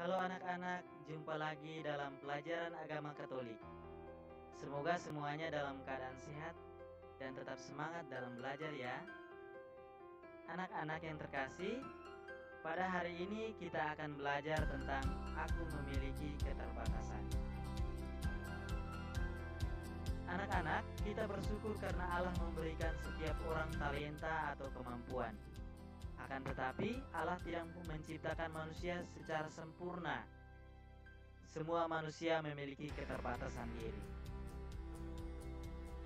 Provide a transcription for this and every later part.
Halo anak-anak, jumpa lagi dalam pelajaran agama Katolik. Semoga semuanya dalam keadaan sehat dan tetap semangat dalam belajar ya. Anak-anak yang terkasih, pada hari ini kita akan belajar tentang aku memiliki keterbatasan. Anak-anak, kita bersyukur karena Allah memberikan setiap orang talenta atau kemampuan. Akan tetapi, Allah tidak menciptakan manusia secara sempurna. Semua manusia memiliki keterbatasan diri.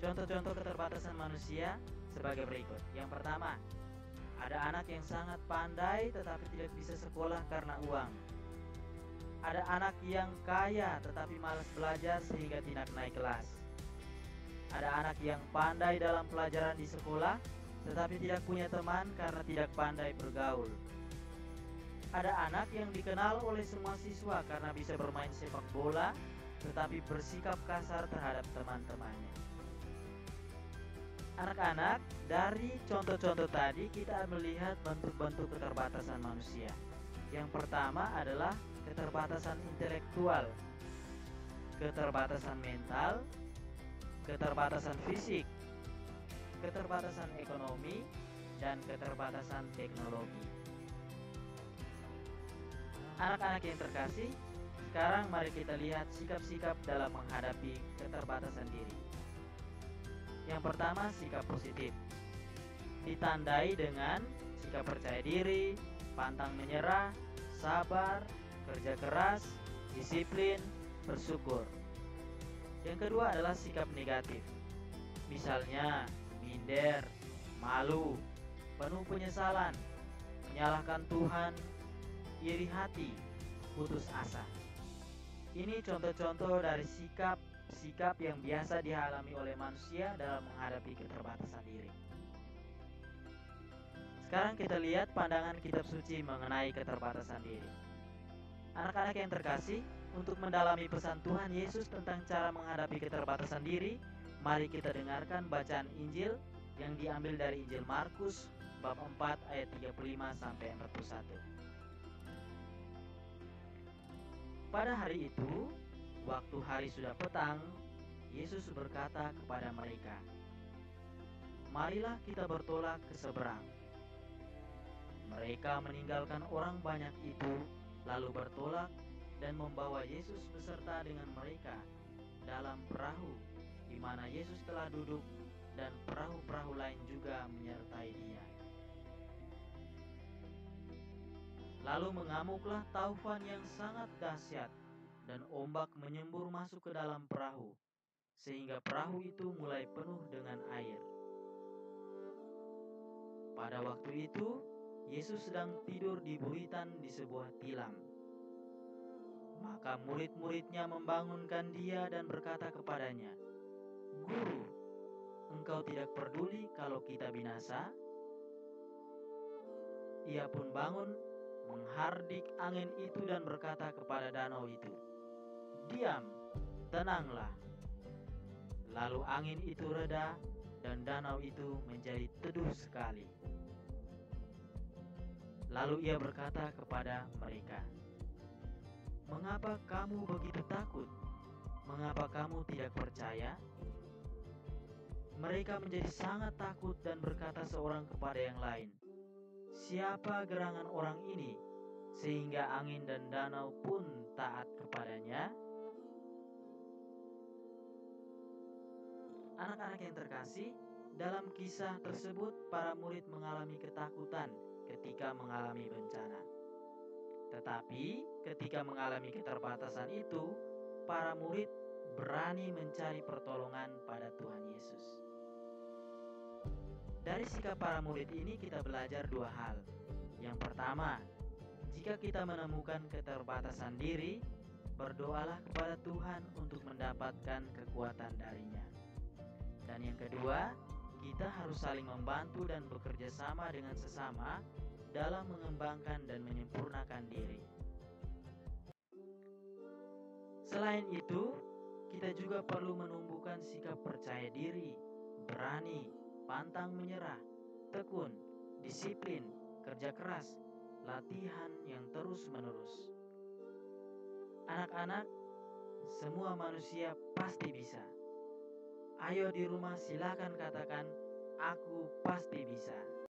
Contoh-contoh keterbatasan manusia sebagai berikut. Yang pertama, ada anak yang sangat pandai tetapi tidak bisa sekolah karena uang. Ada anak yang kaya tetapi malas belajar sehingga tidak naik kelas. Ada anak yang pandai dalam pelajaran di sekolah tetapi tidak punya teman karena tidak pandai bergaul. Ada anak yang dikenal oleh semua siswa karena bisa bermain sepak bola tetapi bersikap kasar terhadap teman-temannya. Anak-anak, dari contoh-contoh tadi kita melihat bentuk-bentuk keterbatasan manusia. Yang pertama adalah keterbatasan intelektual, keterbatasan mental, keterbatasan fisik, keterbatasan ekonomi, dan keterbatasan teknologi. Anak-anak yang terkasih, sekarang mari kita lihat sikap-sikap dalam menghadapi keterbatasan diri. Yang pertama, sikap positif. Ditandai dengan sikap percaya diri, pantang menyerah, sabar, kerja keras, disiplin, bersyukur. Yang kedua adalah sikap negatif. Misalnya, minder, malu, penuh penyesalan, menyalahkan Tuhan, iri hati, putus asa. Ini contoh-contoh dari sikap yang biasa dialami oleh manusia dalam menghadapi keterbatasan diri. Sekarang kita lihat pandangan kitab suci mengenai keterbatasan diri. Anak-anak yang terkasih, untuk mendalami pesan Tuhan Yesus tentang cara menghadapi keterbatasan diri, mari kita dengarkan bacaan Injil yang diambil dari Injil Markus bab 4 ayat 35 sampai 41. Pada hari itu, waktu hari sudah petang, Yesus berkata kepada mereka, "Marilah kita bertolak ke seberang." Mereka meninggalkan orang banyak itu, lalu bertolak dan membawa Yesus beserta dengan mereka dalam perahu di mana Yesus telah duduk, dan perahu-perahu lain juga menyertai Dia. Lalu mengamuklah taufan yang sangat dahsyat, dan ombak menyembur masuk ke dalam perahu, sehingga perahu itu mulai penuh dengan air. Pada waktu itu, Yesus sedang tidur di buritan di sebuah tilam. Maka murid-muridnya membangunkan Dia dan berkata kepadanya, "Guru, Engkau tidak peduli kalau kita binasa?" Ia pun bangun, menghardik angin itu dan berkata kepada danau itu, "Diam, tenanglah." Lalu angin itu reda dan danau itu menjadi teduh sekali. Lalu ia berkata kepada mereka, "Mengapa kamu begitu takut? Mengapa kamu tidak percaya?" Mereka menjadi sangat takut dan berkata seorang kepada yang lain, "Siapa gerangan orang ini, sehingga angin dan danau pun taat kepadanya?" Anak-anak yang terkasih, dalam kisah tersebut para murid mengalami ketakutan ketika mengalami bencana. Tetapi ketika mengalami keterbatasan itu, para murid berani mencari pertolongan pada Tuhan Yesus. Dari sikap para murid ini kita belajar dua hal. Yang pertama, jika kita menemukan keterbatasan diri, berdoalah kepada Tuhan untuk mendapatkan kekuatan darinya. Dan yang kedua, kita harus saling membantu dan bekerja sama dengan sesama dalam mengembangkan dan menyempurnakan diri. Selain itu, kita juga perlu menumbuhkan sikap percaya diri, berani, pantang menyerah, tekun, disiplin, kerja keras, latihan yang terus-menerus. Anak-anak, semua manusia pasti bisa. Ayo di rumah silakan katakan, aku pasti bisa.